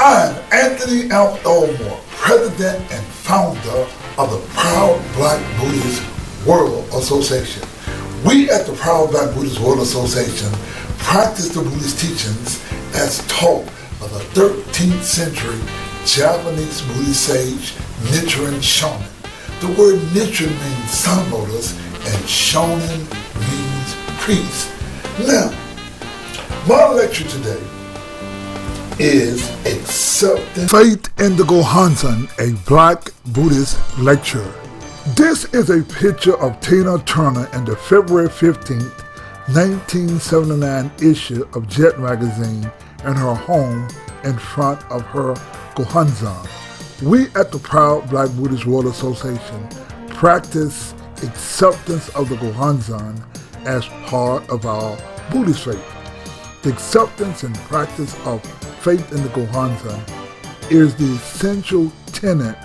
I'm Anthony Elmore, President and founder of the Proud Black Buddhist World Association. We at the Proud Black Buddhist World Association practice the Buddhist teachings as taught by the 13th century Japanese Buddhist sage Nichiren Shonin. The word Nichiren means sun lotus and Shonin means priest. Now, my lecture today is Accepting Faith in the Gohonzon, a Black Buddhist lecture. This is a picture of Tina Turner in the February 15th, 1979 issue of Jet magazine in her home in front of her Gohonzon. We at the Proud Black Buddhist World Association practice acceptance of the Gohonzon as part of our Buddhist faith. The acceptance and practice of faith in the Gohonzon is the essential tenet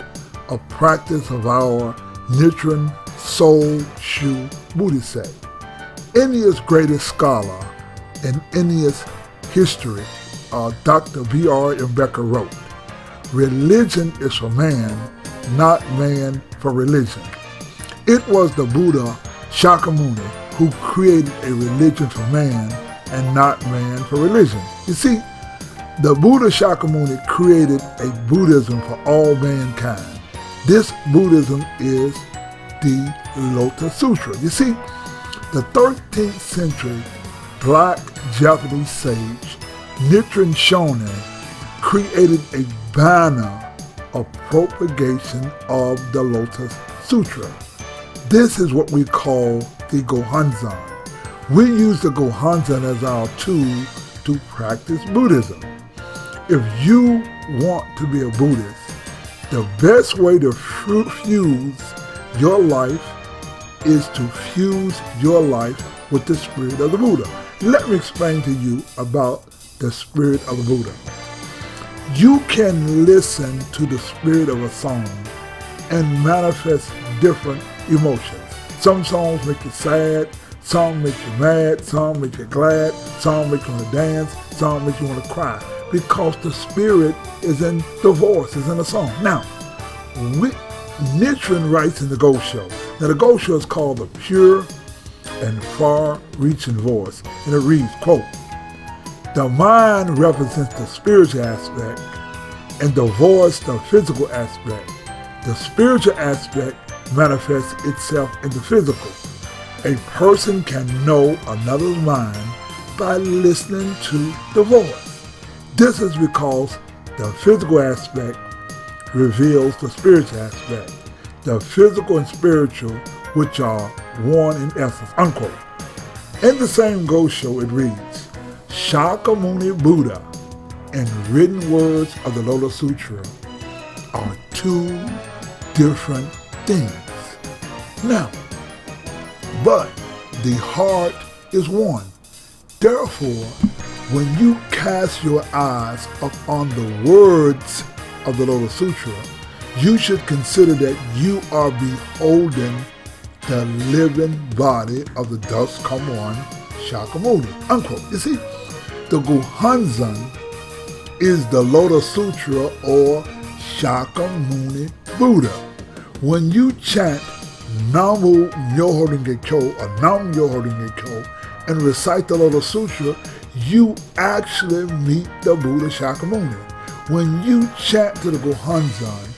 of practice of our Nichiren Soul Shu Buddhist sect. India's greatest scholar in India's history, Dr. B.R. Ambedkar wrote, "Religion is for man, not man for religion." It was the Buddha Shakyamuni who created a religion for man and not man for religion. You see, the Buddha Shakyamuni created a Buddhism for all mankind. This Buddhism is the Lotus Sutra. You see, the 13th century Black Japanese sage Nichiren Shonin created a banner of propagation of the Lotus Sutra. This is what we call the Gohonzon. We use the Gohonzon as our tool to practice Buddhism. If you want to be a Buddhist, the best way to fuse your life is to fuse your life with the spirit of the Buddha. Let me explain to you about the spirit of the Buddha. You can listen to the spirit of a song and manifest different emotions. Some songs make you sad, some make you mad, some make you glad, some make you want to dance, some make you want to cry, because the spirit is in the voice, is in the song. Now, Nichiren writes in the Gosho. Now, the Gosho is called the pure and far-reaching voice, and it reads, quote, "The mind represents the spiritual aspect, and the voice the physical aspect. The spiritual aspect manifests itself in the physical. A person can know another's mind by listening to the voice. This is because the physical aspect reveals the spiritual aspect. The physical and spiritual, which are one in essence," unquote. In the same Gosho, it reads, "Shakyamuni Buddha and written words of the Lotus Sutra are two different things. Now, but the heart is one. Therefore, when you cast your eyes upon the words of the Lotus Sutra, you should consider that you are beholding the living body of the thus come one Shakyamuni," unquote. You see, the Gohonzon is the Lotus Sutra or Shakyamuni Buddha. When you chant Nam-myoho-renge-kyo or Nam-myoho-renge-kyo and recite the Lotus Sutra, you actually meet the Buddha Shakyamuni. When you chant to the Gohonzon,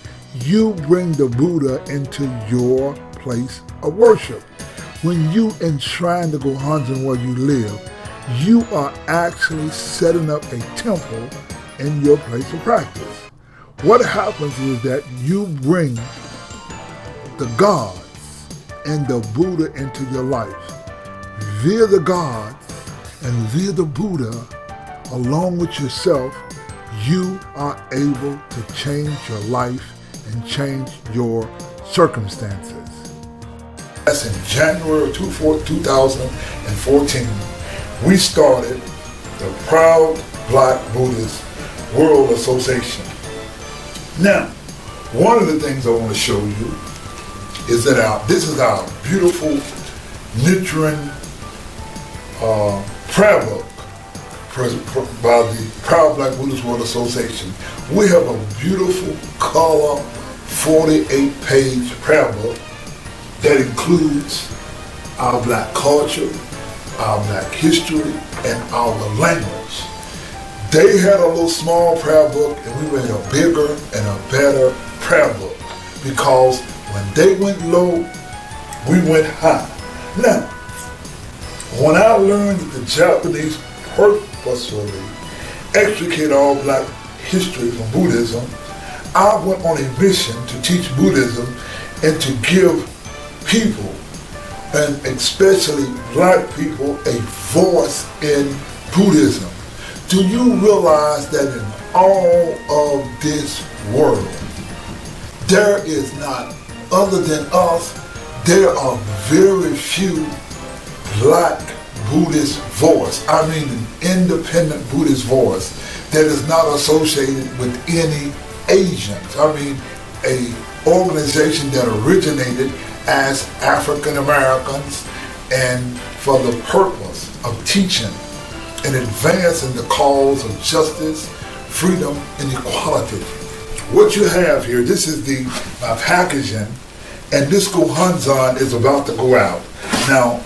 you bring the Buddha into your place of worship. When you enshrine the Gohonzon where you live, you are actually setting up a temple in your place of practice. What happens is that you bring the gods and the Buddha into your life. Via the gods and via the Buddha, along with yourself, you are able to change your life and change your circumstances. That's in January 2014, we started the Proud Black Buddhist World Association. Now, one of the things I want to show you is that this is our beautiful Nichiren prayer book. by the Proud Black Buddhist World Association. We have a beautiful color 48-page prayer book that includes our black culture, our black history, and our language. They had a little small prayer book, and we made a bigger and a better prayer book, because when they went low, we went high. Now, when I learned that the Japanese purposefully extricate all black history from Buddhism, I went on a mission to teach Buddhism and to give people, and especially black people, a voice in Buddhism. Do you realize that in all of this world, there is not, other than us, there are very few black Buddhist voice, I mean an independent Buddhist voice, that is not associated with any Asians. I mean a organization that originated as African Americans and for the purpose of teaching and advancing the cause of justice, freedom, and equality. What you have here, this is my packaging, and this Gohonzon is about to go out. Now,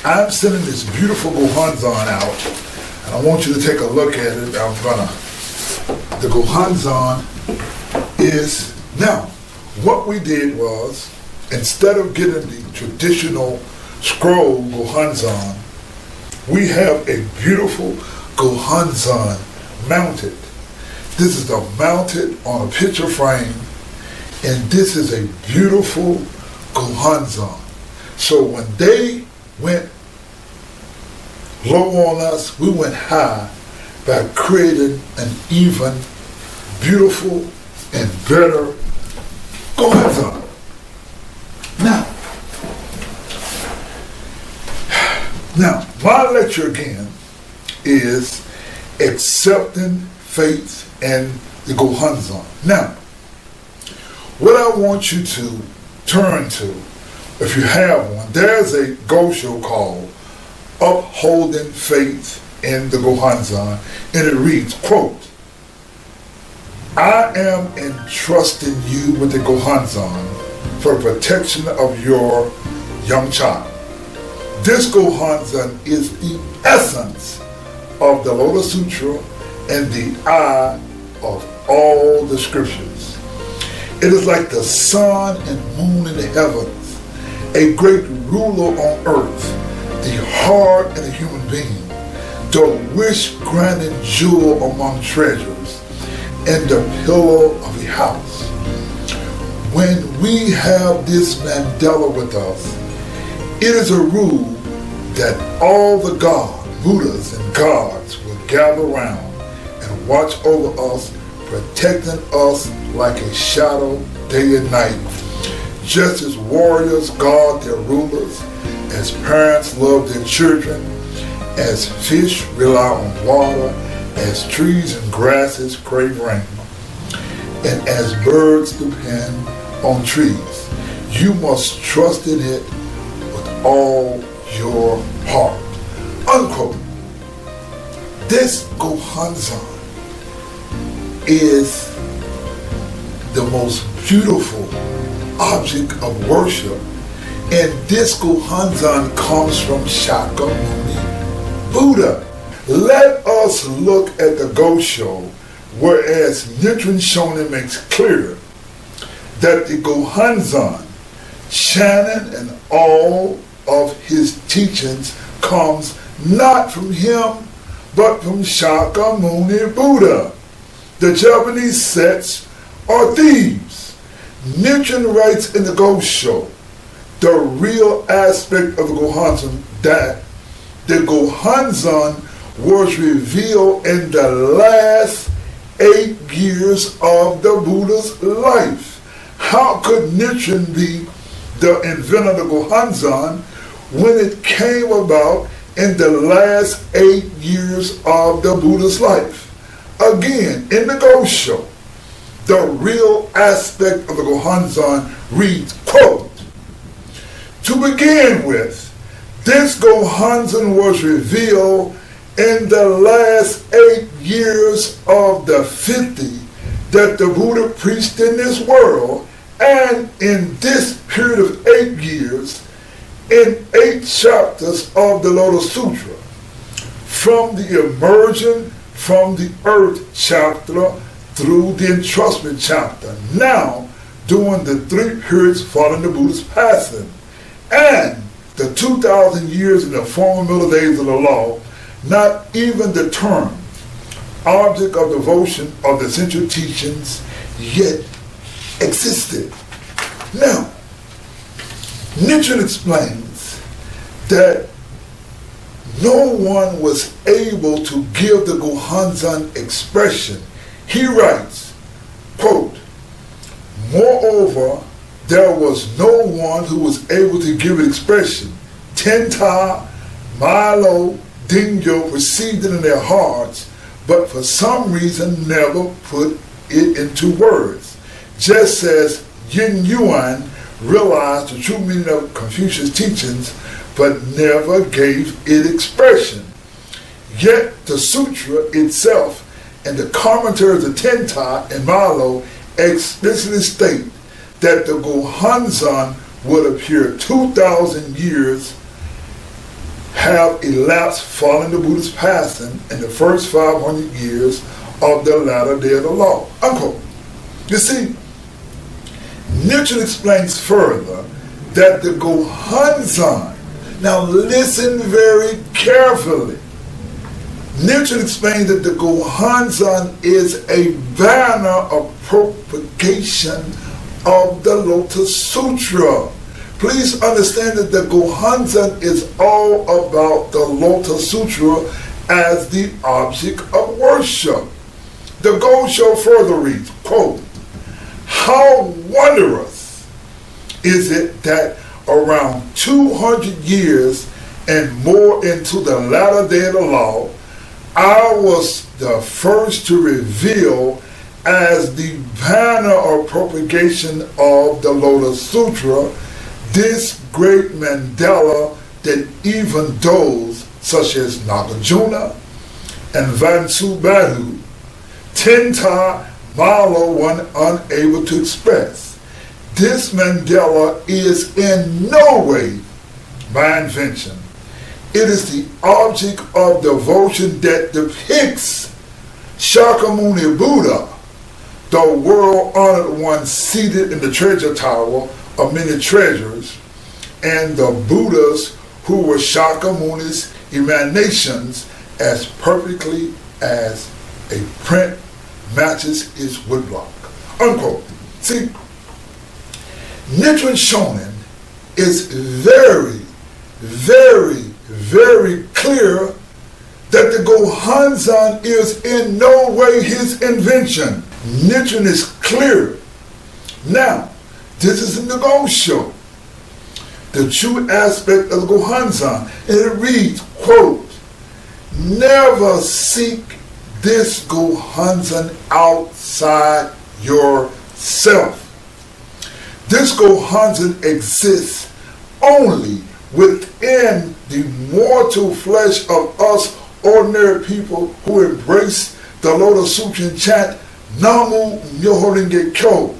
I'm sending this beautiful Gohonzon out, and I want you to take a look at it. The Gohonzon is, now, what we did was, instead of getting the traditional scroll Gohonzon, we have a beautiful Gohonzon mounted. This is mounted on a picture frame, and this is a beautiful Gohonzon. So when they went low on us, we went high by creating an even beautiful and better Gohonzon. Now, my lecture again is accepting faith and the Gohonzon. Now, what I want you to turn to, if you have one, there's a Gosho called Upholding Faith in the Gohonzon, and it reads, quote, I am entrusting you with the Gohonzon for the protection of your young child. This Gohonzon is the essence of the Lotus Sutra and the eye of all the scriptures. It is like the sun and moon in the heavens, a great ruler on earth, the heart in a human being, the wish-granting jewel among treasures, and the pillar of a house. When we have this mandala with us, it is a rule that all the Buddhas and gods will gather around and watch over us, protecting us like a shadow day and night. Just as warriors guard their rulers, as parents love their children, as fish rely on water, as trees and grasses crave rain, and as birds depend on trees, you must trust in it with all your heart. Unquote. This Gohonzon is the most beautiful object of worship, and this Gohonzon comes from Shakyamuni Buddha. Let us look at the Gosho, whereas Nichiren Shonin makes clear that the Gohonzon, chanting and all of his teachings comes not from him, but from Shakyamuni Buddha. The Japanese sects are thieves. Nichiren writes in the Gosho, the real aspect of the Gohonzon, that the Gohonzon was revealed in the last 8 years of the Buddha's life. How could Nichiren be the inventor of the Gohonzon when it came about in the last 8 years of the Buddha's life? Again, in the Gosho, the real aspect of the Gohonzon reads, quote, to begin with, this Gohonzon was revealed in the last 8 years of the 50 that the Buddha preached in this world, and in this period of 8 years, in 8 chapters of the Lotus Sutra, from the emerging from the earth chapter through the entrustment chapter, now during the 3 periods following the Buddha's passing, and the 2,000 years in the former middle days of the law, not even the term object of devotion of the central teachings yet existed. Now, Nichiren explains that no one was able to give the Gohonzon expression. He writes, quote, moreover, there was no one who was able to give it expression. Tenta, Milo, Dingyo perceived it in their hearts, but for some reason never put it into words. Just as Yin Yuan realized the true meaning of Confucius' teachings, but never gave it expression. Yet the sutra itself and the commentaries of Tenta and Milo explicitly state that the Gohonzon would appear 2,000 years have elapsed following the Buddha's passing in the first 500 years of the latter day of the law. Unquote. You see, Nichiren explains further that the Gohonzon, now listen very carefully, Nichiren explains that the Gohonzon is a banner of propagation of the Lotus Sutra. Please understand that the Gohonzon is all about the Lotus Sutra as the object of worship. The Gosho further reads, quote, how wondrous is it that around 200 years and more into the latter day of the law, I was the first to reveal as the banner of propagation of the Lotus Sutra this great mandala that even those such as Nagarjuna and Vansubadhu, Tenta, Malo were unable to express. This mandala is in no way my invention. It is the object of devotion that depicts Shakyamuni Buddha, the world-honored one seated in the treasure tower of many treasures, and the Buddhas who were Shakyamuni's emanations as perfectly as a print matches its woodblock. Unquote. See, Nichiren Shonin is very, very, very clear that the Gohonzon is in no way his invention. Nichiren is clear. Now, this is in the Gosho, the true aspect of the Gohonzon, and it reads, quote, never seek this Gohonzon outside yourself. This Gohonzon exists only within the mortal flesh of us ordinary people who embrace the Lotus Sutra and chant Nam-myoho-renge-kyo.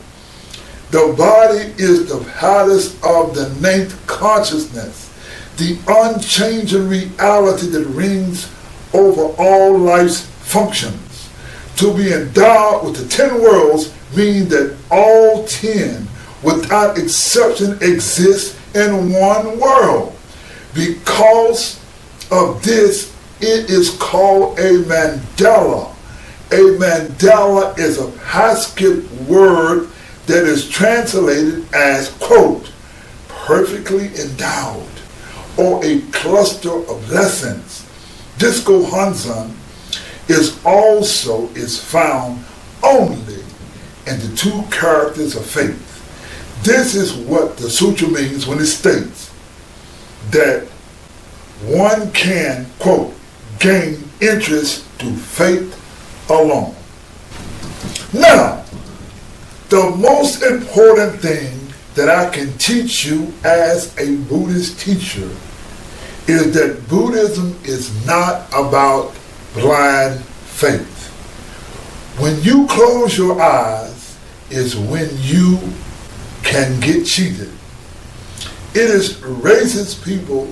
The body is the palace of the 9th consciousness, the unchanging reality that rings over all life's functions. To be endowed with the 10 worlds means that all 10, without exception, exist in one world. Because of this, it is called a mandala. A mandala is a Sanskrit word that is translated as, quote, perfectly endowed, or a cluster of lessons. This Gohonzon is found only in the 2 characters of faith. This is what the sutra means when it states that one can, quote, gain interest through faith alone. Now, the most important thing that I can teach you as a Buddhist teacher is that Buddhism is not about blind faith. When you close your eyes is when you can get cheated. It is racist people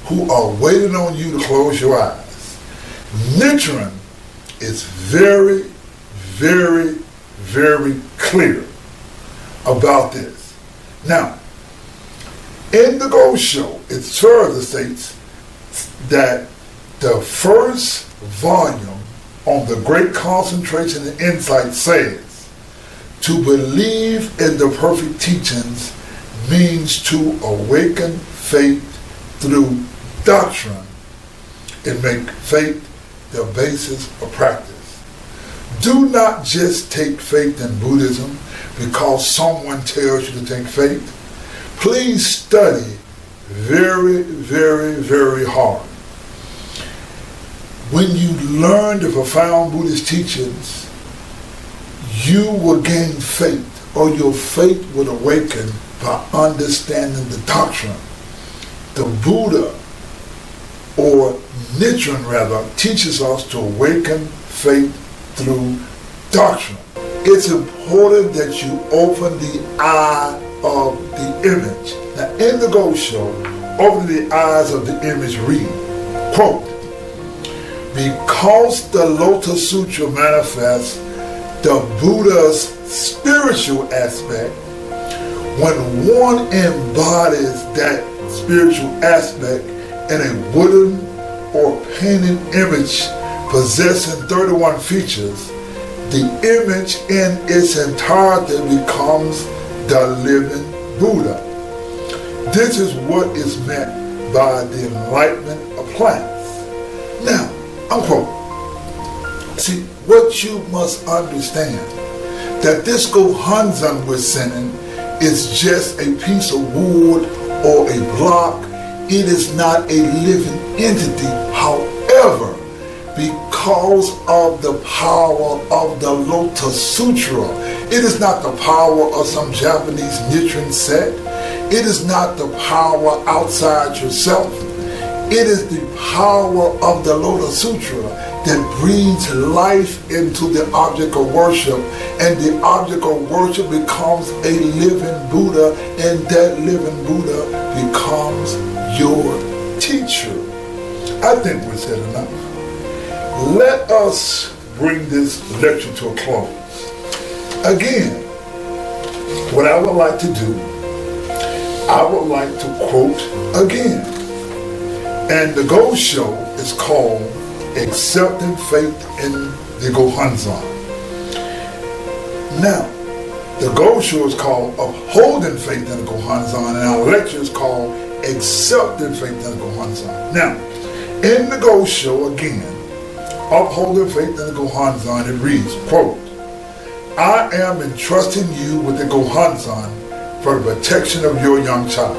who are waiting on you to close your eyes. Nichiren is very, very, very clear about this. Now, in the Gosho, it further states that the first volume on the Great Concentration and Insight says, to believe in the perfect teachings means to awaken faith through doctrine and make faith the basis of practice. Do not just take faith in Buddhism because someone tells you to take faith. Please study very, very, very hard. When you learn the profound Buddhist teachings, you will gain faith, or your faith will awaken by understanding the doctrine. The Buddha, or Nichiren rather, teaches us to awaken faith through doctrine. It's important that you open the eye of the image. Now in the Gosho, open the eyes of the image, read, quote, because the Lotus Sutra manifests the Buddha's spiritual aspect, when one embodies that spiritual aspect in a wooden or painted image possessing 31 features, the image in its entirety becomes the living Buddha. This is what is meant by the enlightenment of plants. Now, unquote. See, what you must understand, that this Gohonzon we're sending is just a piece of wood or a block. It is not a living entity. However, because of the power of the Lotus Sutra, it is not the power of some Japanese Nichiren sect. It is not the power outside yourself. It is the power of the Lotus Sutra that breathes life into the object of worship, and the object of worship becomes a living Buddha, and that living Buddha becomes your teacher. I think we said enough. Let us bring this lecture to a close. Again, what I would like to do, I would like to quote again. And the Gosho is called Accepting Faith in the Gohonzon. Now, the Gosho is called Upholding Faith in the Gohonzon, and our lecture is called Accepting Faith in the Gohonzon. Now, in the Gosho, again, Upholding Faith in the Gohonzon, it reads, quote, I am entrusting you with the Gohonzon for the protection of your young child.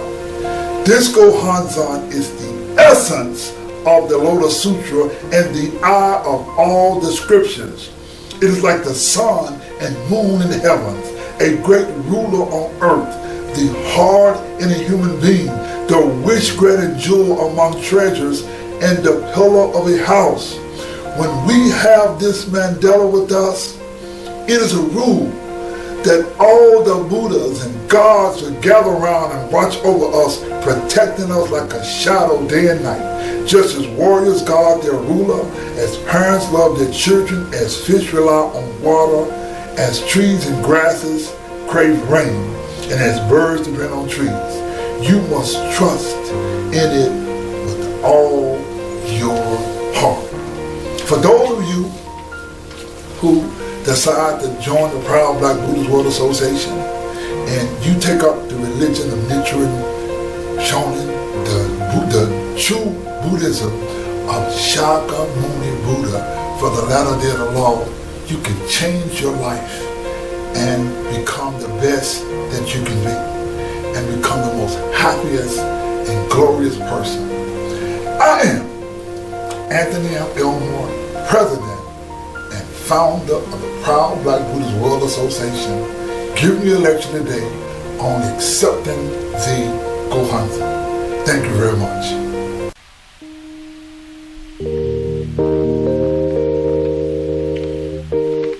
This Gohonzon is the essence of the Lotus Sutra and the eye of all the scriptures. It is like the sun and moon in the heavens, a great ruler on earth, the heart in a human being, the wish-granted jewel among treasures, and the pillar of a house. When we have this mandala with us, it is a rule that all the Buddhas and gods will gather around and watch over us, protecting us like a shadow day and night. Just as warriors guard their ruler, as parents love their children, as fish rely on water, as trees and grasses crave rain, and as birds depend on trees. You must trust in it with all your heart. For those of you who decide to join the Proud Black Buddhist World Association, and you take up the religion of Nichiren, Shonin, the true Buddhism of Shakyamuni Buddha for the latter day of the law, you can change your life and become the best that you can be, and become the most happiest and glorious person. I am Anthony M. Elmore, President and founder of the Proud Black Buddhist World Association, giving you a lecture today on accepting the Gohonzon. Thank you very much.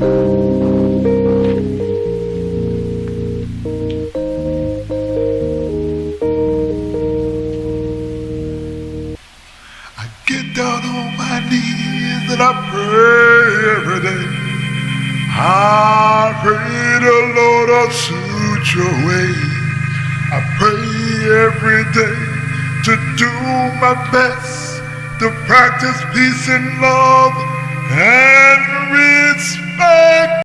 I get down on my knees and I pray every day. I pray the Lotus Sutra way. I pray every day to do my best to practice peace and love and respect.